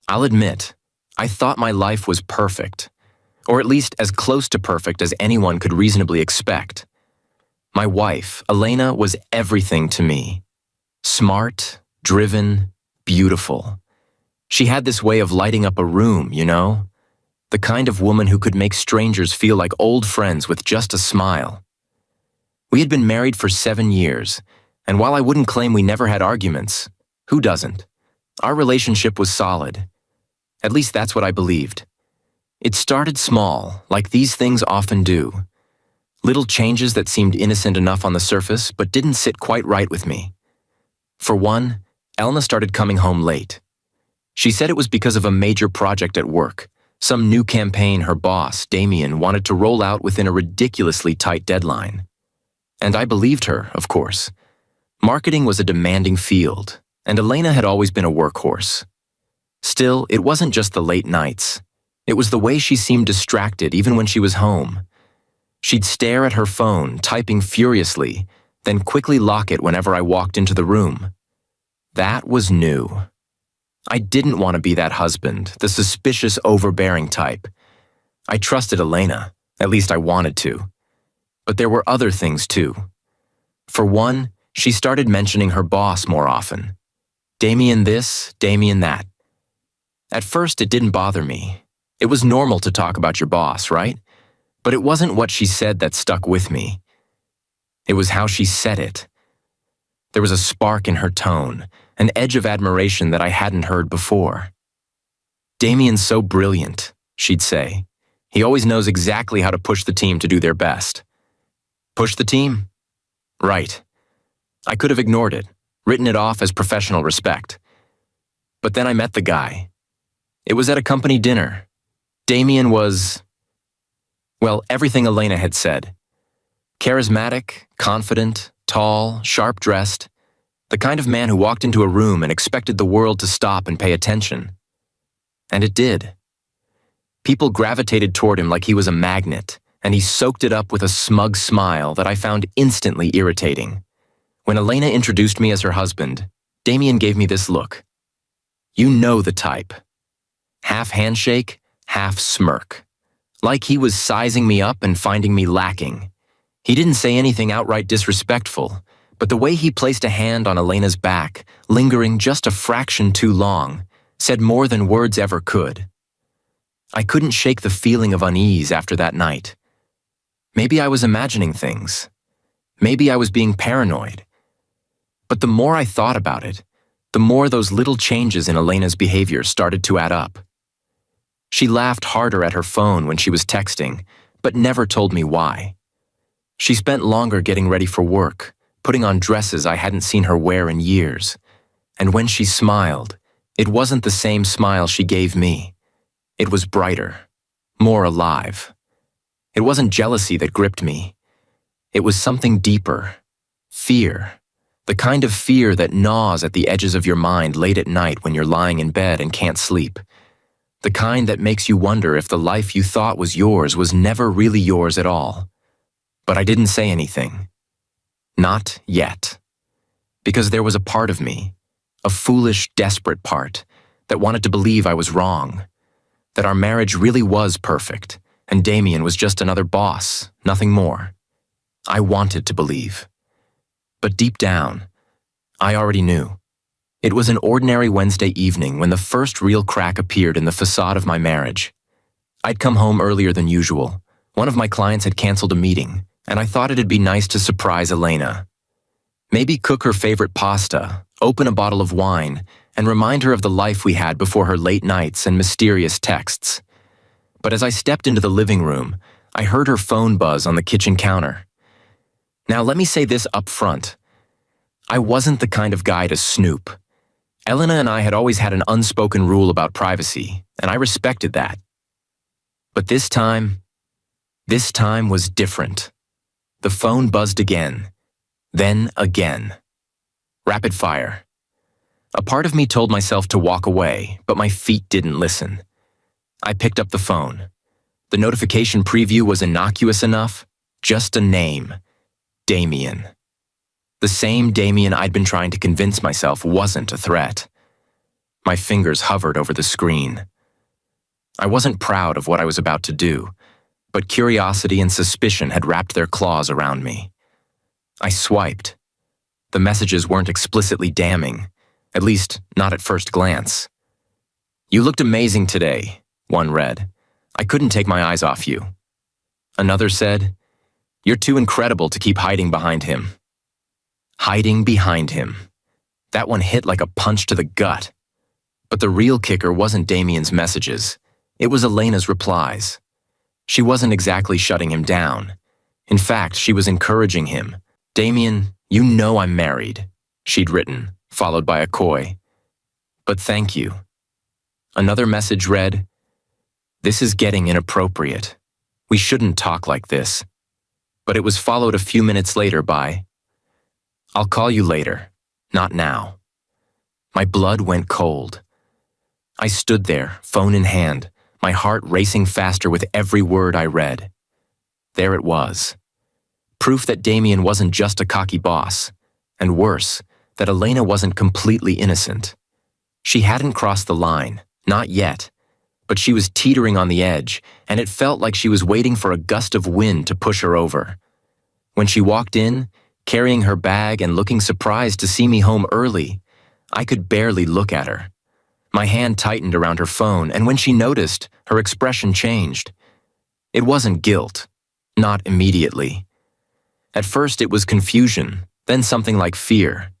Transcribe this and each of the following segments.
I'll admit, I thought my life was perfect, or at least as close to perfect as anyone could reasonably expect. My wife, Elena, was everything to me. Smart, driven, beautiful. She had this way of lighting up a room, you know? The kind of woman who could make strangers feel like old friends with just a smile. We had been married for 7 years, and while I wouldn't claim we never had arguments, who doesn't? Our relationship was solid. At least that's what I believed. It started small, like these things often do. Little changes that seemed innocent enough on the surface, but didn't sit quite right with me. For one, Elena started coming home late. She said it was because of a major project at work, some new campaign her boss, Damien, wanted to roll out within a ridiculously tight deadline. And I believed her, of course. Marketing was a demanding field, and Elena had always been a workhorse. Still, it wasn't just the late nights. It was the way she seemed distracted even when she was home. She'd stare at her phone, typing furiously, then quickly lock it whenever I walked into the room. That was new. I didn't want to be that husband, the suspicious, overbearing type. I trusted Elena, at least I wanted to. But there were other things too. For one, she started mentioning her boss more often. Damien this, Damien that. At first, it didn't bother me. It was normal to talk about your boss, right? But it wasn't what she said that stuck with me. It was how she said it. There was a spark in her tone, an edge of admiration that I hadn't heard before. Damien's so brilliant, she'd say. He always knows exactly how to push the team to do their best. Push the team? Right. I could have ignored it, written it off as professional respect. But then I met the guy. It was at a company dinner. Damien was, well, everything Elena had said. Charismatic, confident, tall, sharp-dressed, the kind of man who walked into a room and expected the world to stop and pay attention. And it did. People gravitated toward him like he was a magnet, and he soaked it up with a smug smile that I found instantly irritating. When Elena introduced me as her husband, Damien gave me this look. You know the type. Half handshake, half smirk. Like he was sizing me up and finding me lacking. He didn't say anything outright disrespectful, but the way he placed a hand on Elena's back, lingering just a fraction too long, said more than words ever could. I couldn't shake the feeling of unease after that night. Maybe I was imagining things. Maybe I was being paranoid. But the more I thought about it, the more those little changes in Elena's behavior started to add up. She laughed harder at her phone when she was texting, but never told me why. She spent longer getting ready for work, putting on dresses I hadn't seen her wear in years. And when she smiled, it wasn't the same smile she gave me. It was brighter, more alive. It wasn't jealousy that gripped me. It was something deeper. Fear. The kind of fear that gnaws at the edges of your mind late at night when you're lying in bed and can't sleep. The kind that makes you wonder if the life you thought was yours was never really yours at all. But I didn't say anything. Not yet. Because there was a part of me, a foolish, desperate part, that wanted to believe I was wrong. That our marriage really was perfect, and Damien was just another boss, nothing more. I wanted to believe. But deep down, I already knew. It was an ordinary Wednesday evening when the first real crack appeared in the facade of my marriage. I'd come home earlier than usual. One of my clients had canceled a meeting, and I thought it'd be nice to surprise Elena. Maybe cook her favorite pasta, open a bottle of wine, and remind her of the life we had before her late nights and mysterious texts. But as I stepped into the living room, I heard her phone buzz on the kitchen counter. Now let me say this up front. I wasn't the kind of guy to snoop. Elena and I had always had an unspoken rule about privacy, and I respected that. But this time was different. The phone buzzed again, then again. Rapid fire. A part of me told myself to walk away, but my feet didn't listen. I picked up the phone. The notification preview was innocuous enough, just a name. Damien. The same Damien I'd been trying to convince myself wasn't a threat. My fingers hovered over the screen. I wasn't proud of what I was about to do, but curiosity and suspicion had wrapped their claws around me. I swiped. The messages weren't explicitly damning, at least not at first glance. "You looked amazing today," one read. "I couldn't take my eyes off you." Another said, "You're too incredible to keep hiding behind him." Hiding behind him. That one hit like a punch to the gut. But the real kicker wasn't Damien's messages. It was Elena's replies. She wasn't exactly shutting him down. In fact, she was encouraging him. "Damien, you know I'm married," she'd written, followed by a coy, "But thank you." Another message read, "This is getting inappropriate. We shouldn't talk like this." But it was followed a few minutes later by, "I'll call you later, not now." My blood went cold. I stood there, phone in hand, my heart racing faster with every word I read. There it was. Proof that Damien wasn't just a cocky boss, and worse, that Elena wasn't completely innocent. She hadn't crossed the line, not yet, but she was teetering on the edge, and it felt like she was waiting for a gust of wind to push her over. When she walked in, carrying her bag and looking surprised to see me home early, I could barely look at her. My hand tightened around her phone, and when she noticed, her expression changed. It wasn't guilt, not immediately. At first it was confusion, then something like fear.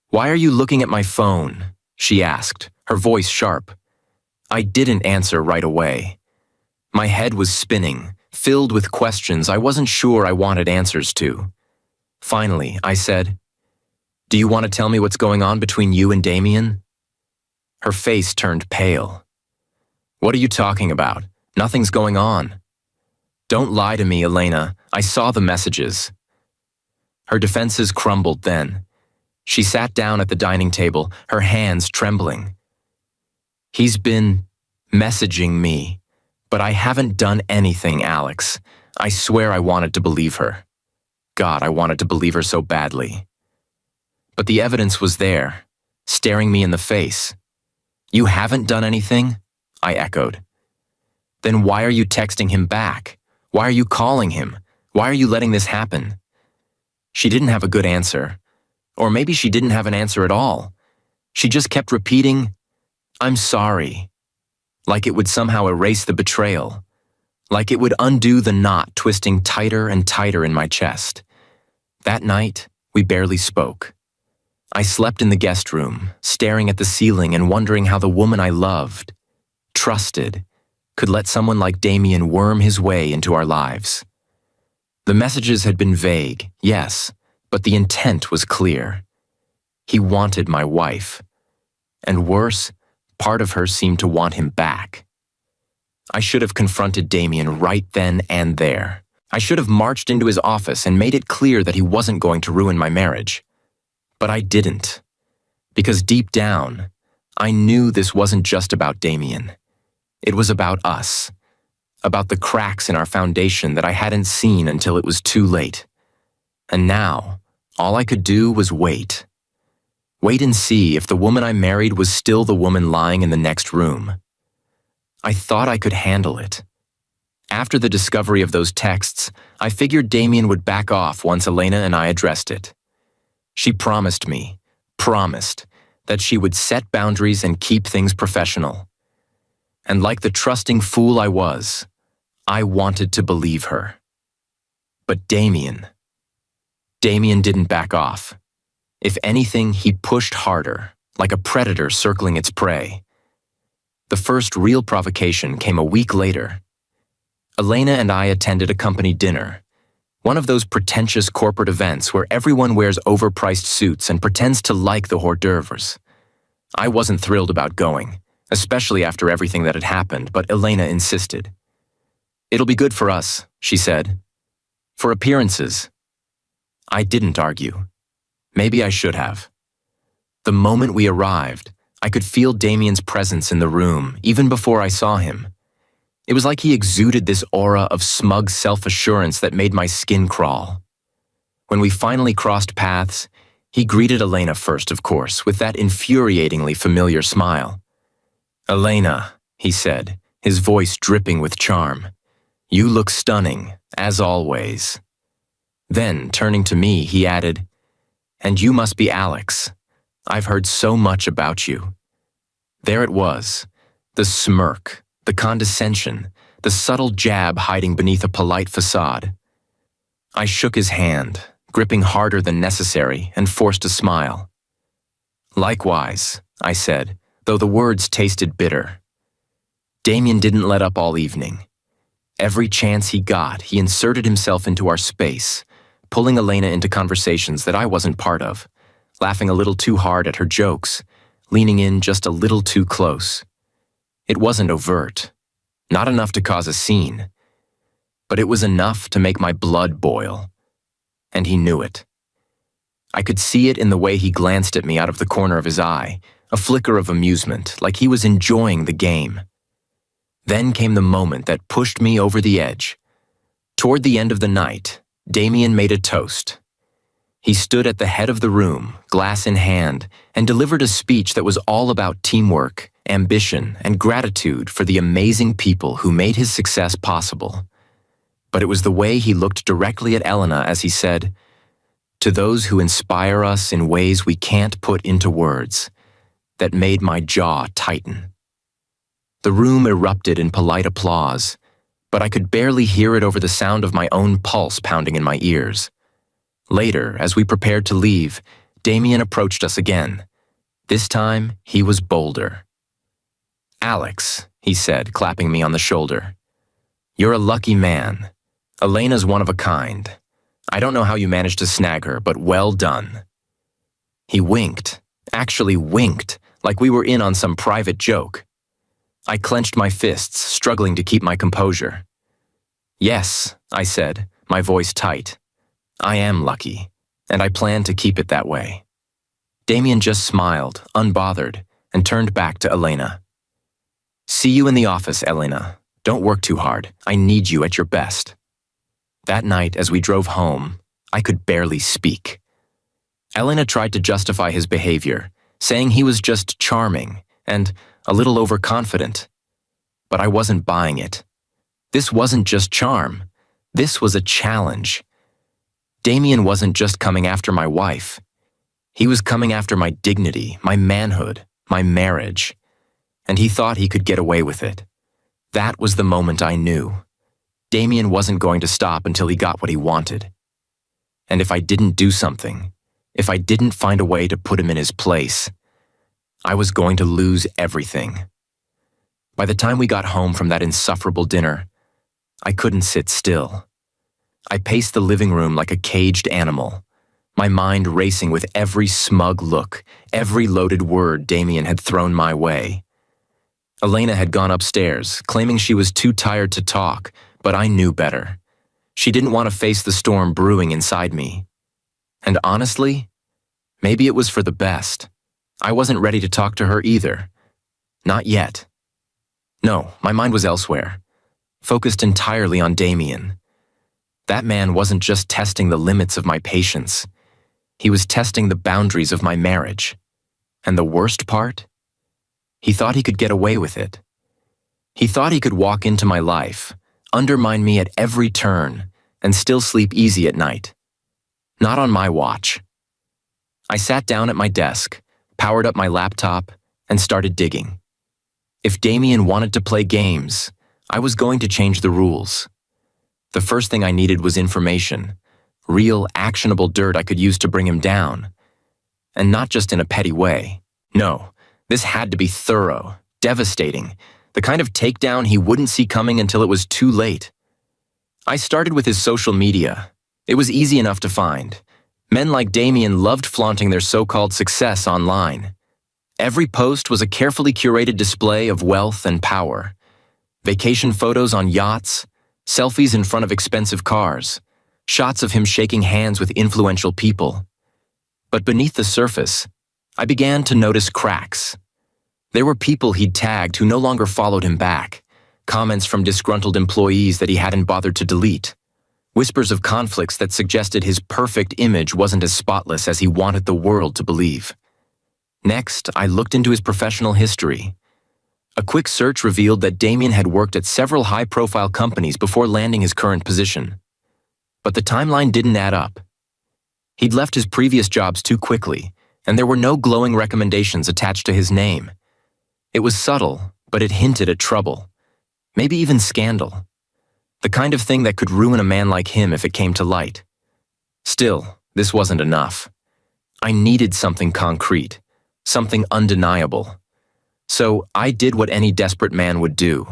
"Why are you looking at my phone?" she asked, her voice sharp. I didn't answer right away. My head was spinning, filled with questions I wasn't sure I wanted answers to. Finally, I said, "Do you want to tell me what's going on between you and Damien?" Her face turned pale. "What are you talking about? Nothing's going on." "Don't lie to me, Elena. I saw the messages." Her defenses crumbled then. She sat down at the dining table, her hands trembling. "He's been messaging me, but I haven't done anything, Alex. I swear I wanted to believe her. God, I wanted to believe her so badly. But the evidence was there, staring me in the face. "You haven't done anything?" I echoed. "Then why are you texting him back? Why are you calling him? Why are you letting this happen?" She didn't have a good answer. Or maybe she didn't have an answer at all. She just kept repeating, "I'm sorry." Like it would somehow erase the betrayal. Like it would undo the knot twisting tighter and tighter in my chest. That night, we barely spoke. I slept in the guest room, staring at the ceiling and wondering how the woman I loved, trusted, could let someone like Damien worm his way into our lives. The messages had been vague, yes, but the intent was clear. He wanted my wife. And worse, part of her seemed to want him back. I should have confronted Damien right then and there. I should have marched into his office and made it clear that he wasn't going to ruin my marriage. But I didn't. Because deep down, I knew this wasn't just about Damien. It was about us. About the cracks in our foundation that I hadn't seen until it was too late. And now, all I could do was wait. Wait and see if the woman I married was still the woman lying in the next room. I thought I could handle it. After the discovery of those texts, I figured Damien would back off once Elena and I addressed it. She promised that she would set boundaries and keep things professional. And like the trusting fool I was, I wanted to believe her. But Damien didn't back off. If anything, he pushed harder, like a predator circling its prey. The first real provocation came a week later. Elena and I attended a company dinner, one of those pretentious corporate events where everyone wears overpriced suits and pretends to like the hors d'oeuvres. I wasn't thrilled about going, especially after everything that had happened, but Elena insisted. "It'll be good for us," she said. "For appearances." I didn't argue. Maybe I should have. The moment we arrived, I could feel Damien's presence in the room, even before I saw him. It was like he exuded this aura of smug self-assurance that made my skin crawl. When we finally crossed paths, He greeted Elena first, of course, with that infuriatingly familiar smile. "Elena," he said, his voice dripping with charm. "You look stunning, as always." Then, turning to me, he added, "And you must be Alex. I've heard so much about you." There it was, the smirk, the condescension, the subtle jab hiding beneath a polite facade. I shook his hand, gripping harder than necessary, and forced a smile. "Likewise," I said, though the words tasted bitter. Damien didn't let up all evening. Every chance he got, he inserted himself into our space, pulling Elena into conversations that I wasn't part of, laughing a little too hard at her jokes, leaning in just a little too close. It wasn't overt, not enough to cause a scene, but it was enough to make my blood boil. And he knew it. I could see it in the way he glanced at me out of the corner of his eye, a flicker of amusement, like he was enjoying the game. Then came the moment that pushed me over the edge. Toward the end of the night, Damien made a toast. He stood at the head of the room, glass in hand, and delivered a speech that was all about teamwork, ambition, and gratitude for the amazing people who made his success possible. But it was the way he looked directly at Elena as he said, "To those who inspire us in ways we can't put into words," that made my jaw tighten. The room erupted in polite applause, but I could barely hear it over the sound of my own pulse pounding in my ears. Later, as we prepared to leave, Damien approached us again. This time, he was bolder. "Alex," he said, clapping me on the shoulder. "You're a lucky man. Elena's one of a kind. I don't know how you managed to snag her, but well done." He winked, actually winked, like we were in on some private joke. I clenched my fists, struggling to keep my composure. "Yes," I said, my voice tight. "I am lucky, and I plan to keep it that way." Damien just smiled, unbothered, and turned back to Elena. "See you in the office, Elena. Don't work too hard. I need you at your best." That night, as we drove home, I could barely speak. Elena tried to justify his behavior, saying he was just charming and a little overconfident. But I wasn't buying it. This wasn't just charm. This was a challenge. Damien wasn't just coming after my wife. He was coming after my dignity, my manhood, my marriage. And he thought he could get away with it. That was the moment I knew. Damien wasn't going to stop until he got what he wanted. And if I didn't do something, if I didn't find a way to put him in his place, I was going to lose everything. By the time we got home from that insufferable dinner, I couldn't sit still. I paced the living room like a caged animal, my mind racing with every smug look, every loaded word Damien had thrown my way. Elena had gone upstairs, claiming she was too tired to talk, but I knew better. She didn't want to face the storm brewing inside me. And honestly, maybe it was for the best. I wasn't ready to talk to her either. Not yet. No, my mind was elsewhere, focused entirely on Damien. That man wasn't just testing the limits of my patience. He was testing the boundaries of my marriage. And the worst part? He thought he could get away with it. He thought he could walk into my life, undermine me at every turn, and still sleep easy at night. Not on my watch. I sat down at my desk, powered up my laptop, and started digging. If Damien wanted to play games, I was going to change the rules. The first thing I needed was information, real, actionable dirt I could use to bring him down. And not just in a petty way. No, this had to be thorough, devastating, the kind of takedown he wouldn't see coming until it was too late. I started with his social media. It was easy enough to find. Men like Damien loved flaunting their so-called success online. Every post was a carefully curated display of wealth and power. Vacation photos on yachts, selfies in front of expensive cars, shots of him shaking hands with influential people. But beneath the surface, I began to notice cracks. There were people he'd tagged who no longer followed him back, comments from disgruntled employees that he hadn't bothered to delete. whispers of conflicts that suggested his perfect image wasn't as spotless as he wanted the world to believe. Next, I looked into his professional history. A quick search revealed that Damien had worked at several high-profile companies before landing his current position. But the timeline didn't add up. He'd left his previous jobs too quickly, and there were no glowing recommendations attached to his name. It was subtle, but it hinted at trouble, maybe even scandal. The kind of thing that could ruin a man like him if it came to light. Still, this wasn't enough. I needed something concrete, something undeniable. So I did what any desperate man would do.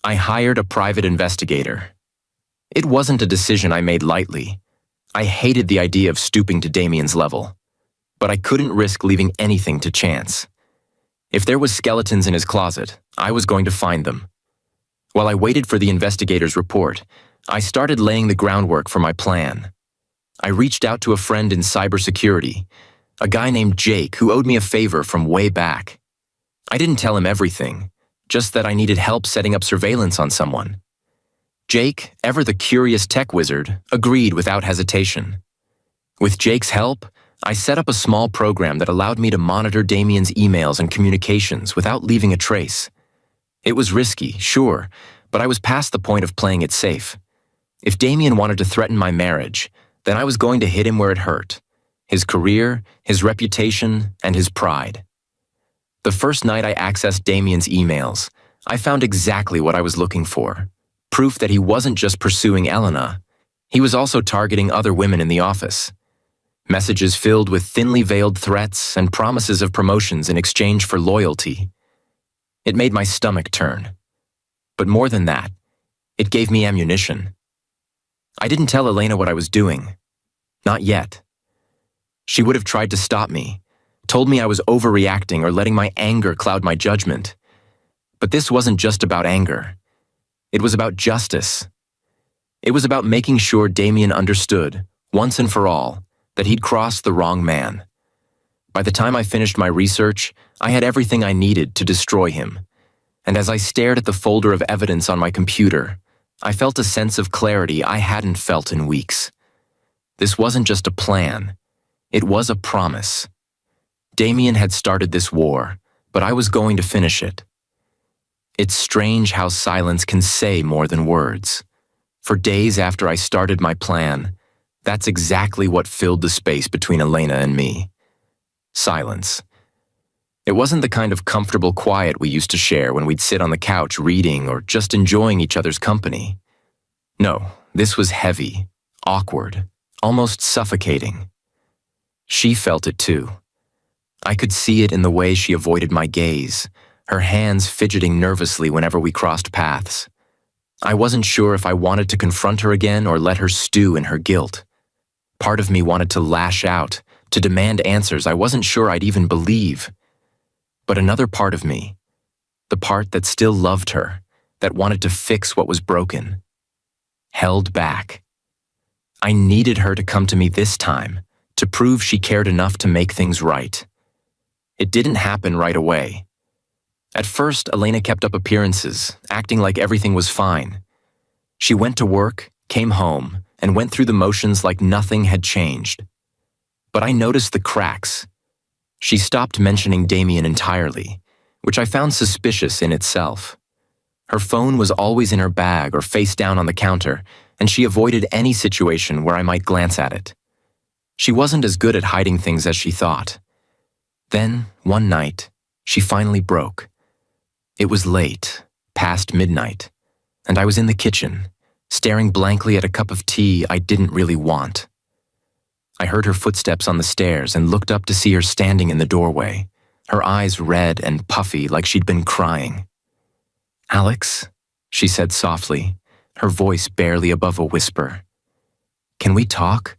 I hired a private investigator. It wasn't a decision I made lightly. I hated the idea of stooping to Damien's level. But I couldn't risk leaving anything to chance. If there was skeletons in his closet, I was going to find them. While I waited for the investigator's report, I started laying the groundwork for my plan. I reached out to a friend in cybersecurity, a guy named Jake who owed me a favor from way back. I didn't tell him everything, just that I needed help setting up surveillance on someone. Jake, ever the curious tech wizard, agreed without hesitation. With Jake's help, I set up a small program that allowed me to monitor Damien's emails and communications without leaving a trace. It was risky, sure, but I was past the point of playing it safe. If Damien wanted to threaten my marriage, then I was going to hit him where it hurt: his career, his reputation, and his pride. The first night I accessed Damien's emails, I found exactly what I was looking for: proof that he wasn't just pursuing Elena. He was also targeting other women in the office. Messages filled with thinly veiled threats and promises of promotions in exchange for loyalty. It made my stomach turn. But more than that, it gave me ammunition. I didn't tell Elena what I was doing. Not yet. She would have tried to stop me, told me I was overreacting or letting my anger cloud my judgment. But this wasn't just about anger. It was about justice. It was about making sure Damien understood, once and for all, that he'd crossed the wrong man. By the time I finished my research, I had everything I needed to destroy him. And as I stared at the folder of evidence on my computer, I felt a sense of clarity I hadn't felt in weeks. This wasn't just a plan. It was a promise. Damien had started this war, but I was going to finish it. It's strange how silence can say more than words. For days after I started my plan, that's exactly what filled the space between Elena and me. Silence. It wasn't the kind of comfortable quiet we used to share when we'd sit on the couch reading or just enjoying each other's company. No, this was heavy, awkward, almost suffocating. She felt it too. I could see it in the way she avoided my gaze, her hands fidgeting nervously whenever we crossed paths. I wasn't sure if I wanted to confront her again or let her stew in her guilt. Part of me wanted to lash out, to demand answers I wasn't sure I'd even believe. But another part of me, the part that still loved her, that wanted to fix what was broken, held back. I needed her to come to me this time, to prove she cared enough to make things right. It didn't happen right away. At first, Elena kept up appearances, acting like everything was fine. She went to work, came home, and went through the motions like nothing had changed. But I noticed the cracks. She stopped mentioning Damien entirely, which I found suspicious in itself. Her phone was always in her bag or face down on the counter, and she avoided any situation where I might glance at it. She wasn't as good at hiding things as she thought. Then, one night, she finally broke. It was late, past midnight, and I was in the kitchen, staring blankly at a cup of tea I didn't really want. I heard her footsteps on the stairs and looked up to see her standing in the doorway, her eyes red and puffy like she'd been crying. "Alex," she said softly, her voice barely above a whisper. "Can we talk?"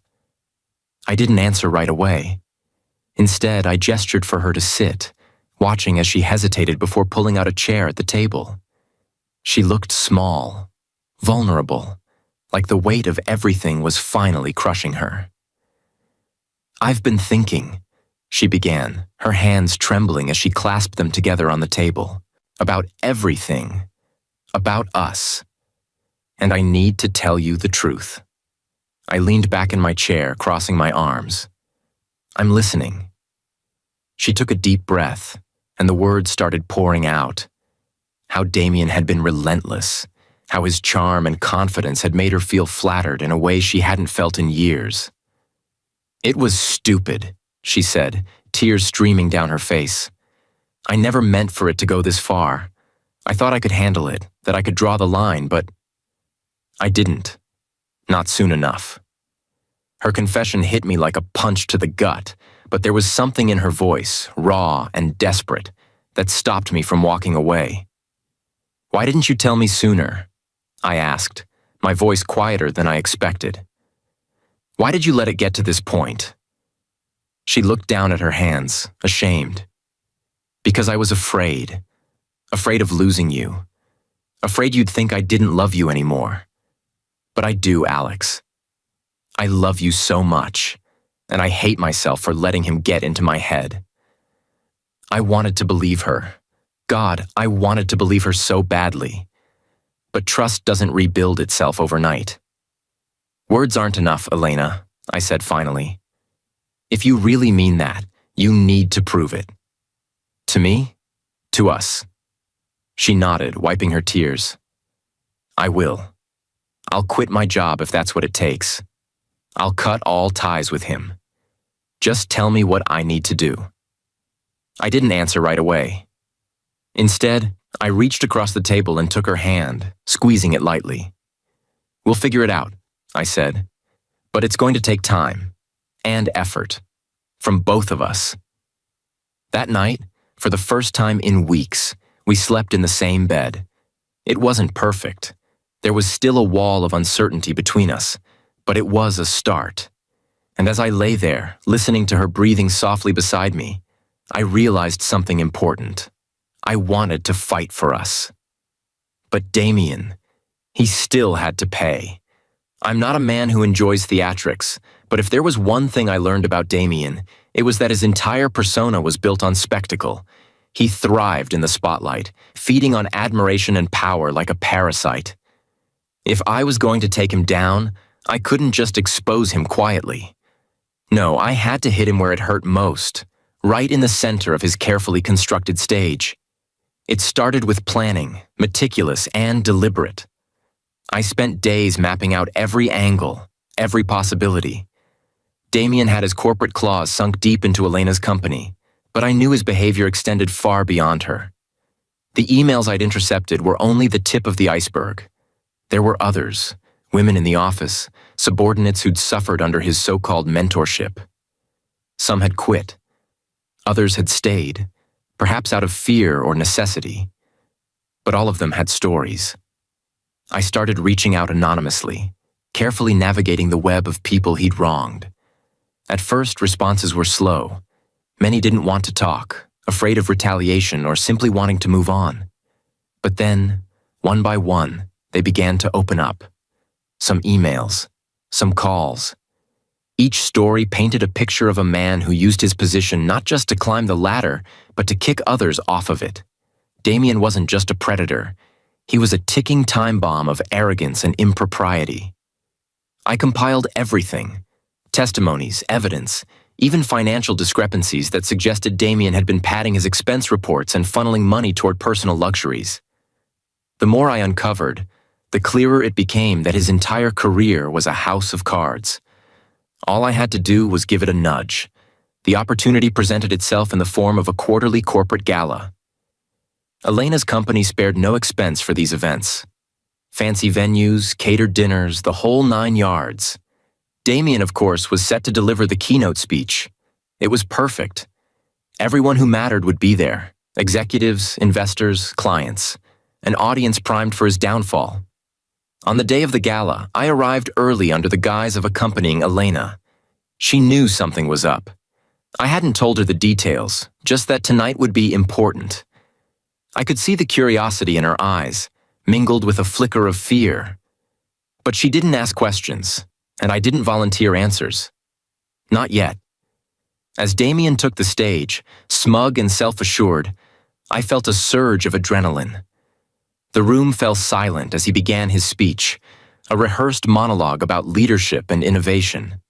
I didn't answer right away. Instead, I gestured for her to sit, watching as she hesitated before pulling out a chair at the table. She looked small, vulnerable, like the weight of everything was finally crushing her. "I've been thinking," she began, her hands trembling as she clasped them together on the table, "about everything, about us. And I need to tell you the truth." I leaned back in my chair, crossing my arms. I'm listening. She took a deep breath, and the words started pouring out. How Damien had been relentless, how his charm and confidence had made her feel flattered in a way she hadn't felt in years. It was stupid, she said, tears streaming down her face. I never meant for it to go this far. I thought I could handle it, that I could draw the line, but I didn't. Not soon enough. Her confession hit me like a punch to the gut, but there was something in her voice, raw and desperate, that stopped me from walking away. Why didn't you tell me sooner? I asked, my voice quieter than I expected. Why did you let it get to this point? She looked down at her hands, ashamed. Because I was afraid. Afraid of losing you. Afraid you'd think I didn't love you anymore. But I do, Alex. I love you so much, and I hate myself for letting him get into my head. I wanted to believe her. God, I wanted to believe her so badly. But trust doesn't rebuild itself overnight. Words aren't enough, Elena, I said finally. If you really mean that, you need to prove it. To me? To us. She nodded, wiping her tears. I will. I'll quit my job if that's what it takes. I'll cut all ties with him. Just tell me what I need to do. I didn't answer right away. Instead, I reached across the table and took her hand, squeezing it lightly. We'll figure it out, I said. But it's going to take time and effort from both of us. That night, for the first time in weeks, we slept in the same bed. It wasn't perfect. There was still a wall of uncertainty between us, but it was a start. And as I lay there, listening to her breathing softly beside me, I realized something important. I wanted to fight for us. But Damien, he still had to pay. I'm not a man who enjoys theatrics, but if there was one thing I learned about Damien, it was that his entire persona was built on spectacle. He thrived in the spotlight, feeding on admiration and power like a parasite. If I was going to take him down, I couldn't just expose him quietly. No, I had to hit him where it hurt most, right in the center of his carefully constructed stage. It started with planning, meticulous and deliberate. I spent days mapping out every angle, every possibility. Damien had his corporate claws sunk deep into Elena's company, but I knew his behavior extended far beyond her. The emails I'd intercepted were only the tip of the iceberg. There were others, women in the office, subordinates who'd suffered under his so-called mentorship. Some had quit. Others had stayed, perhaps out of fear or necessity. But all of them had stories. I started reaching out anonymously, carefully navigating the web of people he'd wronged. At first, responses were slow. Many didn't want to talk, afraid of retaliation or simply wanting to move on. But then, one by one, they began to open up. Some emails, some calls. Each story painted a picture of a man who used his position not just to climb the ladder, but to kick others off of it. Damien wasn't just a predator. He was a ticking time bomb of arrogance and impropriety. I compiled everything: testimonies, evidence, even financial discrepancies that suggested Damien had been padding his expense reports and funneling money toward personal luxuries. The more I uncovered, the clearer it became that his entire career was a house of cards. All I had to do was give it a nudge. The opportunity presented itself in the form of a quarterly corporate gala. Elena's company spared no expense for these events. Fancy venues, catered dinners, the whole 9 yards. Damien, of course, was set to deliver the keynote speech. It was perfect. Everyone who mattered would be there: executives, investors, clients, an audience primed for his downfall. On the day of the gala, I arrived early under the guise of accompanying Elena. She knew something was up. I hadn't told her the details, just that tonight would be important. I could see the curiosity in her eyes, mingled with a flicker of fear. But she didn't ask questions, and I didn't volunteer answers. Not yet. As Damien took the stage, smug and self-assured, I felt a surge of adrenaline. The room fell silent as he began his speech, a rehearsed monologue about leadership and innovation.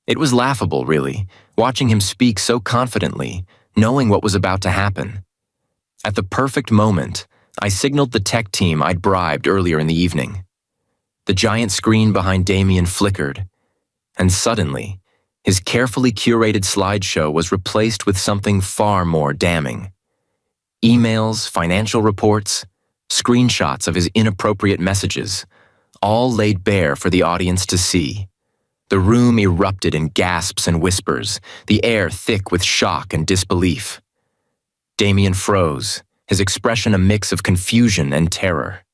It was laughable, really, watching him speak so confidently, knowing what was about to happen. At the perfect moment, I signaled the tech team I'd bribed earlier in the evening. The giant screen behind Damien flickered, and suddenly, his carefully curated slideshow was replaced with something far more damning. Emails, financial reports, screenshots of his inappropriate messages, all laid bare for the audience to see. The room erupted in gasps and whispers, the air thick with shock and disbelief. Damien froze, his expression a mix of confusion and terror.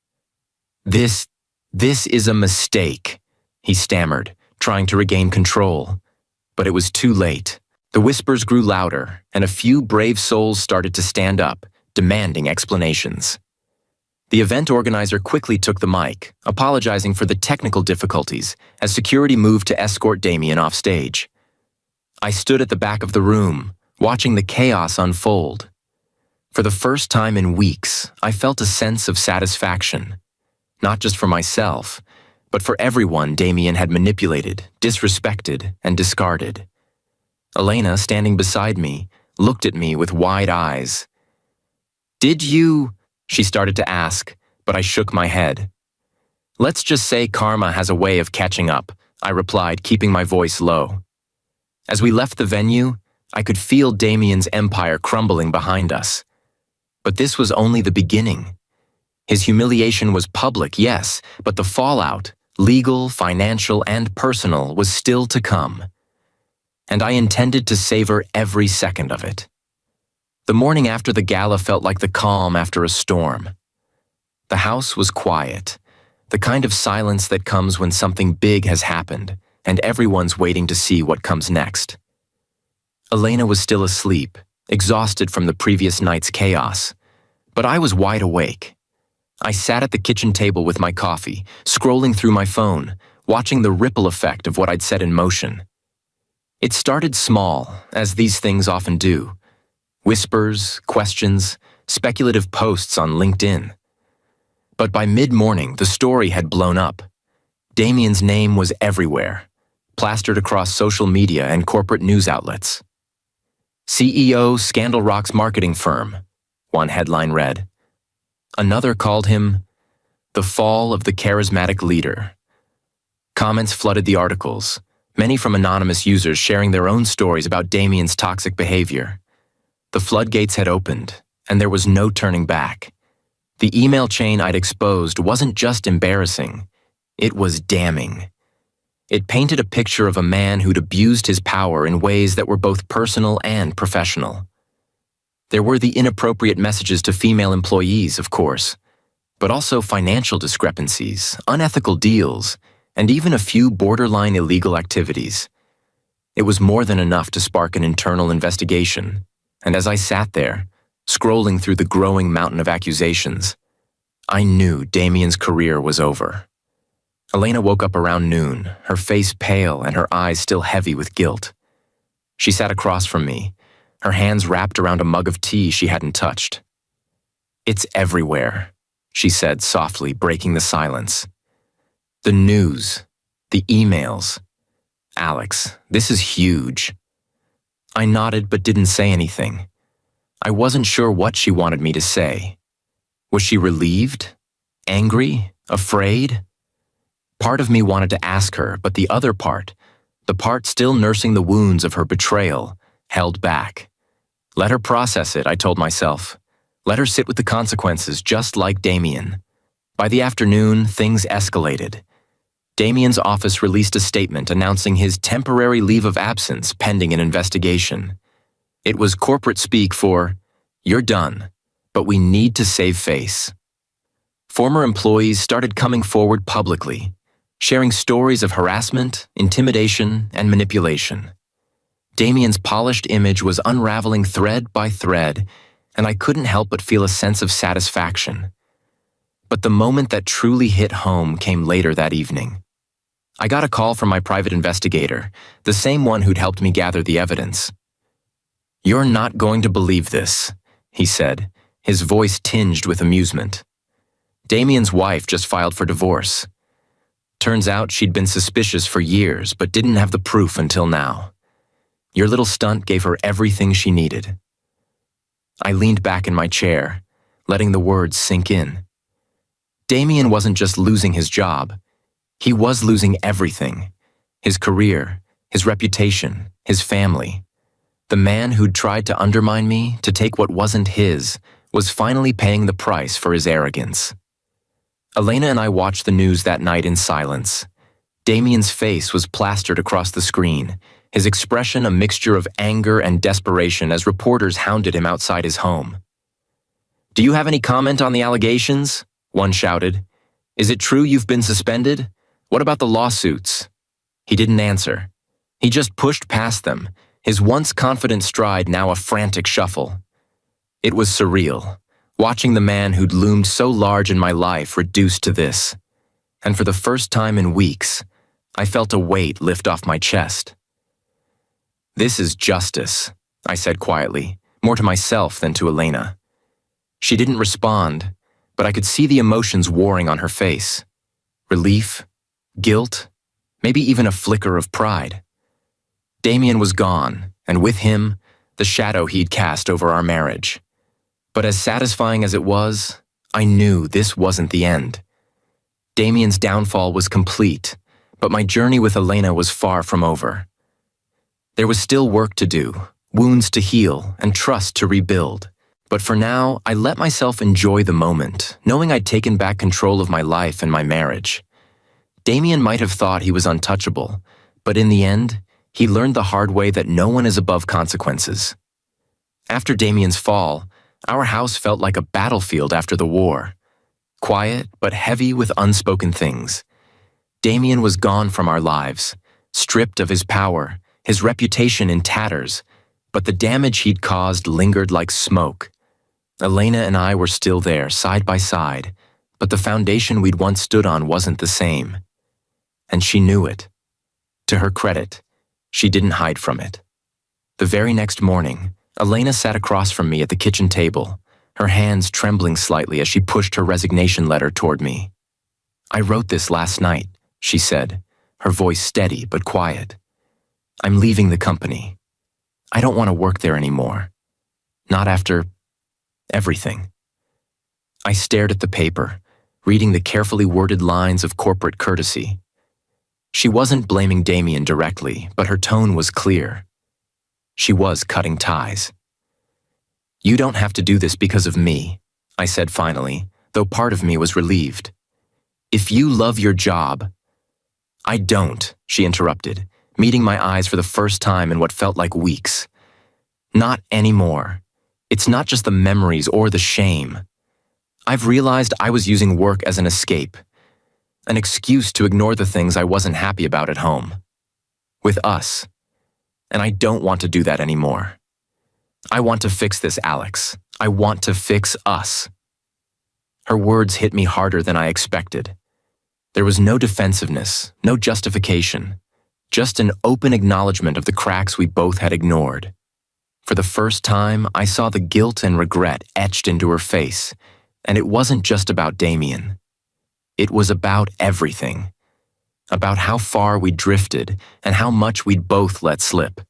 This is a mistake," he stammered, trying to regain control. But it was too late. The whispers grew louder, and a few brave souls started to stand up, demanding explanations. The event organizer quickly took the mic, apologizing for the technical difficulties as security moved to escort Damien off stage. I stood at the back of the room, watching the chaos unfold. For the first time in weeks, I felt a sense of satisfaction, not just for myself, but for everyone Damien had manipulated, disrespected, and discarded. Elena, standing beside me, looked at me with wide eyes. "Did you?" she started to ask, but I shook my head. "Let's just say karma has a way of catching up," I replied, keeping my voice low. As we left the venue, I could feel Damien's empire crumbling behind us. But this was only the beginning. His humiliation was public, yes, but the fallout, legal, financial, and personal, was still to come. And I intended to savor every second of it. The morning after the gala felt like the calm after a storm. The house was quiet, the kind of silence that comes when something big has happened, and everyone's waiting to see what comes next. Elena was still asleep, exhausted from the previous night's chaos, but I was wide awake. I sat at the kitchen table with my coffee, scrolling through my phone, watching the ripple effect of what I'd set in motion. It started small, as these things often do. Whispers, questions, speculative posts on LinkedIn. But by mid-morning, the story had blown up. Damien's name was everywhere, plastered across social media and corporate news outlets. "CEO Scandal Rocks marketing firm," one headline read. Another called him "the fall of the charismatic leader." Comments flooded the articles, many from anonymous users sharing their own stories about Damien's toxic behavior. The floodgates had opened, and there was no turning back. The email chain I'd exposed wasn't just embarrassing, it was damning. It painted a picture of a man who'd abused his power in ways that were both personal and professional. There were the inappropriate messages to female employees, of course, but also financial discrepancies, unethical deals, and even a few borderline illegal activities. It was more than enough to spark an internal investigation. And as I sat there, scrolling through the growing mountain of accusations, I knew Damien's career was over. Elena woke up around noon, her face pale and her eyes still heavy with guilt. She sat across from me, her hands wrapped around a mug of tea she hadn't touched. "It's everywhere," she said softly, breaking the silence. "The news, the emails. Alex, this is huge." I nodded but didn't say anything. I wasn't sure what she wanted me to say. Was she relieved? Angry? Afraid? Part of me wanted to ask her, but the other part, the part still nursing the wounds of her betrayal, held back. Let her process it, I told myself. Let her sit with the consequences, just like Damien. By the afternoon, things escalated. Damien's office released a statement announcing his temporary leave of absence pending an investigation. It was corporate speak for, "You're done, but we need to save face." Former employees started coming forward publicly, sharing stories of harassment, intimidation, and manipulation. Damien's polished image was unraveling thread by thread, and I couldn't help but feel a sense of satisfaction. But the moment that truly hit home came later that evening. I got a call from my private investigator, the same one who'd helped me gather the evidence. "You're not going to believe this," he said, his voice tinged with amusement. Damien's wife just filed for divorce. Turns out she'd been suspicious for years, but didn't have the proof until now. Your little stunt gave her everything she needed. I leaned back in my chair, letting the words sink in. Damien wasn't just losing his job. He was losing everything. His career, his reputation, his family. The man who'd tried to undermine me, to take what wasn't his, was finally paying the price for his arrogance. Elena and I watched the news that night in silence. Damien's face was plastered across the screen, his expression a mixture of anger and desperation as reporters hounded him outside his home. "Do you have any comment on the allegations?" one shouted. "Is it true you've been suspended? What about the lawsuits?" He didn't answer. He just pushed past them, his once confident stride now a frantic shuffle. It was surreal, watching the man who'd loomed so large in my life reduced to this. And for the first time in weeks, I felt a weight lift off my chest. "This is justice," I said quietly, more to myself than to Elena. She didn't respond, but I could see the emotions warring on her face. Relief, guilt, maybe even a flicker of pride. Damien was gone, and with him, the shadow he'd cast over our marriage. But as satisfying as it was, I knew this wasn't the end. Damien's downfall was complete, but my journey with Elena was far from over. There was still work to do, wounds to heal, and trust to rebuild. But for now, I let myself enjoy the moment, knowing I'd taken back control of my life and my marriage. Damien might have thought he was untouchable, but in the end, he learned the hard way that no one is above consequences. After Damien's fall, our house felt like a battlefield after the war. Quiet, but heavy with unspoken things. Damien was gone from our lives, stripped of his power, his reputation in tatters, but the damage he'd caused lingered like smoke. Elena and I were still there, side by side, but the foundation we'd once stood on wasn't the same. And she knew it. To her credit, she didn't hide from it. The very next morning, Elena sat across from me at the kitchen table, her hands trembling slightly as she pushed her resignation letter toward me. "I wrote this last night," she said, her voice steady but quiet. "I'm leaving the company. I don't want to work there anymore. Not after everything." I stared at the paper, reading the carefully worded lines of corporate courtesy. She wasn't blaming Damien directly, but her tone was clear. She was cutting ties. "You don't have to do this because of me," I said finally, though part of me was relieved. "If you love your job—" "I don't," she interrupted, meeting my eyes for the first time in what felt like weeks. "Not anymore. It's not just the memories or the shame. I've realized I was using work as an escape, an excuse to ignore the things I wasn't happy about at home. With us. And I don't want to do that anymore. I want to fix this, Alex. I want to fix us." Her words hit me harder than I expected. There was no defensiveness, no justification, just an open acknowledgement of the cracks we both had ignored. For the first time, I saw the guilt and regret etched into her face, and it wasn't just about Damien. It was about everything. About how far we drifted and how much we'd both let slip.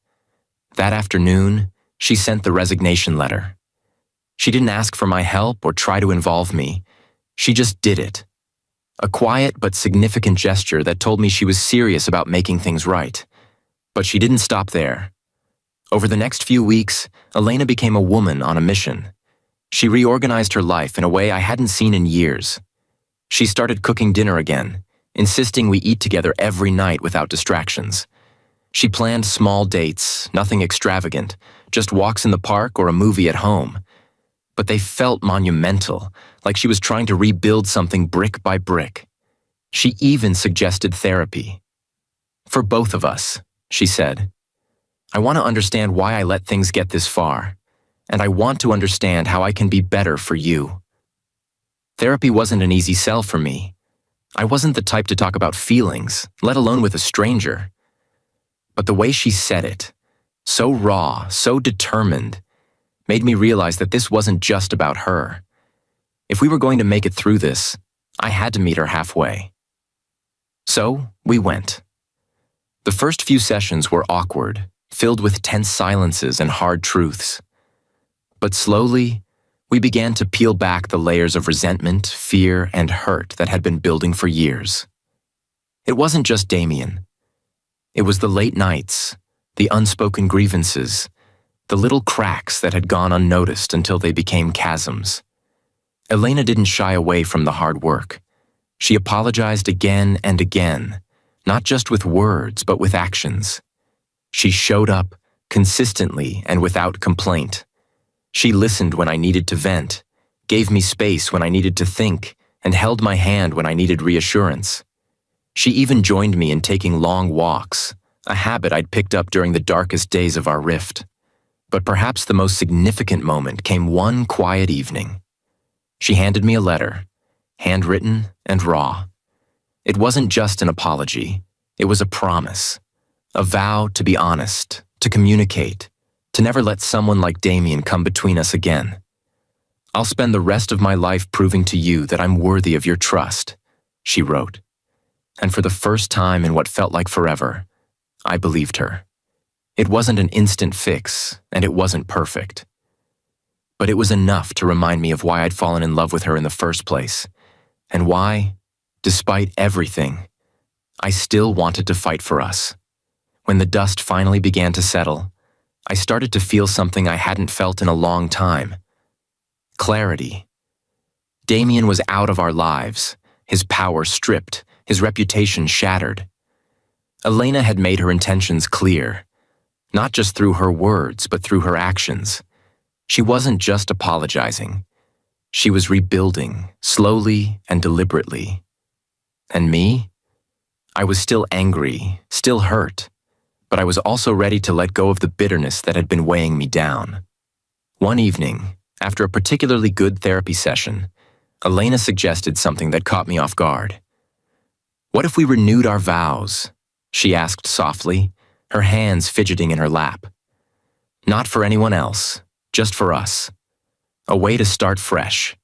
That afternoon, she sent the resignation letter. She didn't ask for my help or try to involve me. She just did it. A quiet but significant gesture that told me she was serious about making things right. But she didn't stop there. Over the next few weeks, Elena became a woman on a mission. She reorganized her life in a way I hadn't seen in years. She started cooking dinner again, insisting we eat together every night without distractions. She planned small dates, nothing extravagant, just walks in the park or a movie at home. But they felt monumental, like she was trying to rebuild something brick by brick. She even suggested therapy. "For both of us," she said. "I want to understand why I let things get this far, and I want to understand how I can be better for you." Therapy wasn't an easy sell for me. I wasn't the type to talk about feelings, let alone with a stranger. But the way she said it, so raw, so determined, made me realize that this wasn't just about her. If we were going to make it through this, I had to meet her halfway. So we went. The first few sessions were awkward, filled with tense silences and hard truths. But slowly, we began to peel back the layers of resentment, fear, and hurt that had been building for years. It wasn't just Damien. It was the late nights, the unspoken grievances, the little cracks that had gone unnoticed until they became chasms. Elena didn't shy away from the hard work. She apologized again and again, not just with words, but with actions. She showed up, consistently and without complaint. She listened when I needed to vent, gave me space when I needed to think, and held my hand when I needed reassurance. She even joined me in taking long walks, a habit I'd picked up during the darkest days of our rift. But perhaps the most significant moment came one quiet evening. She handed me a letter, handwritten and raw. It wasn't just an apology, it was a promise, a vow to be honest, to communicate, to never let someone like Damien come between us again. "I'll spend the rest of my life proving to you that I'm worthy of your trust," she wrote. And for the first time in what felt like forever, I believed her. It wasn't an instant fix, and it wasn't perfect. But it was enough to remind me of why I'd fallen in love with her in the first place, and why, despite everything, I still wanted to fight for us. When the dust finally began to settle, I started to feel something I hadn't felt in a long time. Clarity. Damien was out of our lives, his power stripped, his reputation shattered. Elena had made her intentions clear, not just through her words, but through her actions. She wasn't just apologizing. She was rebuilding, slowly and deliberately. And me? I was still angry, still hurt, but I was also ready to let go of the bitterness that had been weighing me down. One evening, after a particularly good therapy session, Elena suggested something that caught me off guard. "What if we renewed our vows?" she asked softly, her hands fidgeting in her lap. "Not for anyone else, just for us. A way to start fresh."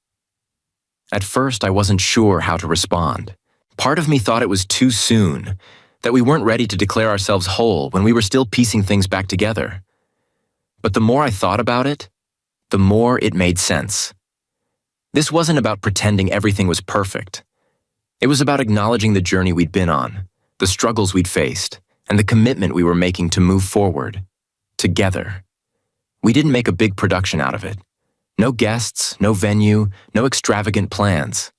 At first, I wasn't sure how to respond. Part of me thought it was too soon, that we weren't ready to declare ourselves whole when we were still piecing things back together. But the more I thought about it, the more it made sense. This wasn't about pretending everything was perfect. It was about acknowledging the journey we'd been on, the struggles we'd faced, and the commitment we were making to move forward, together. We didn't make a big production out of it. No guests, no venue, no extravagant plans.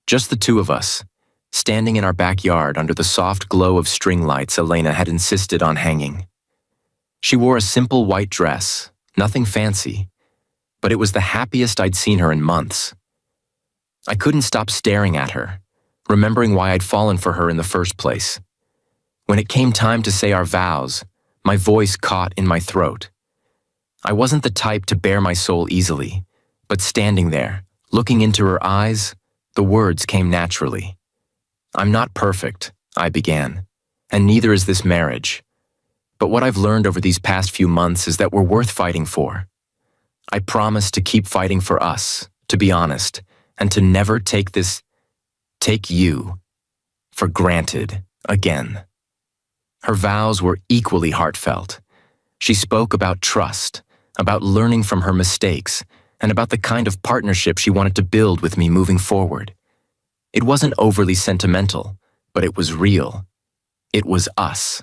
Just the two of us, standing in our backyard under the soft glow of string lights Elena had insisted on hanging. She wore a simple white dress, nothing fancy, but it was the happiest I'd seen her in months. I couldn't stop staring at her, remembering why I'd fallen for her in the first place. When it came time to say our vows, my voice caught in my throat. I wasn't the type to bare my soul easily, but standing there, looking into her eyes, the words came naturally. "I'm not perfect," I began, "and neither is this marriage. But what I've learned over these past few months is that we're worth fighting for. I promise to keep fighting for us, to be honest, and to never take you, for granted again." Her vows were equally heartfelt. She spoke about trust, about learning from her mistakes, and about the kind of partnership she wanted to build with me moving forward. It wasn't overly sentimental, but it was real. It was us.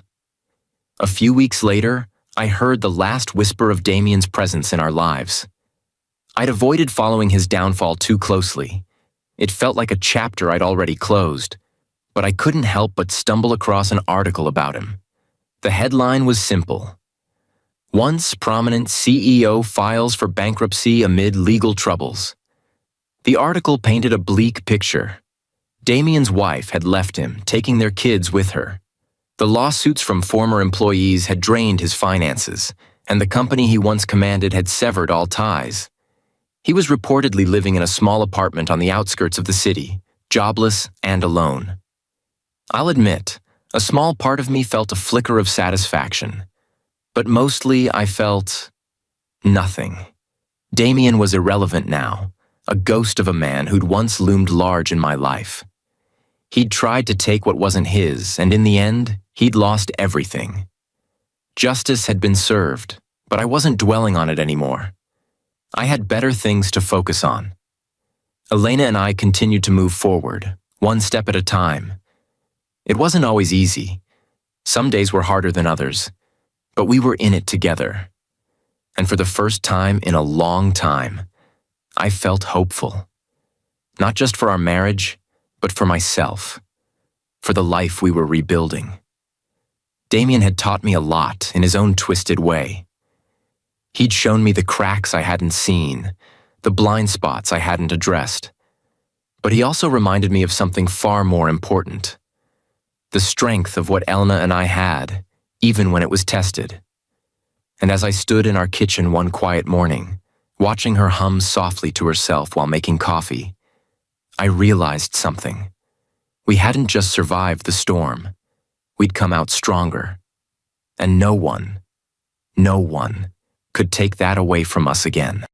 A few weeks later, I heard the last whisper of Damien's presence in our lives. I'd avoided following his downfall too closely. It felt like a chapter I'd already closed, but I couldn't help but stumble across an article about him. The headline was simple. "Once prominent CEO files for bankruptcy amid legal troubles." The article painted a bleak picture. Damien's wife had left him, taking their kids with her. The lawsuits from former employees had drained his finances, and the company he once commanded had severed all ties. He was reportedly living in a small apartment on the outskirts of the city, jobless and alone. I'll admit, a small part of me felt a flicker of satisfaction, but mostly I felt nothing. Damien was irrelevant now, a ghost of a man who'd once loomed large in my life. He'd tried to take what wasn't his, and in the end, he'd lost everything. Justice had been served, but I wasn't dwelling on it anymore. I had better things to focus on. Elena and I continued to move forward, one step at a time. It wasn't always easy. Some days were harder than others, but we were in it together. And for the first time in a long time, I felt hopeful. Not just for our marriage, but for myself, for the life we were rebuilding. Damien had taught me a lot in his own twisted way. He'd shown me the cracks I hadn't seen, the blind spots I hadn't addressed. But he also reminded me of something far more important: the strength of what Elena and I had, even when it was tested. And as I stood in our kitchen one quiet morning, watching her hum softly to herself while making coffee, I realized something. We hadn't just survived the storm. We'd come out stronger. And no one could take that away from us again.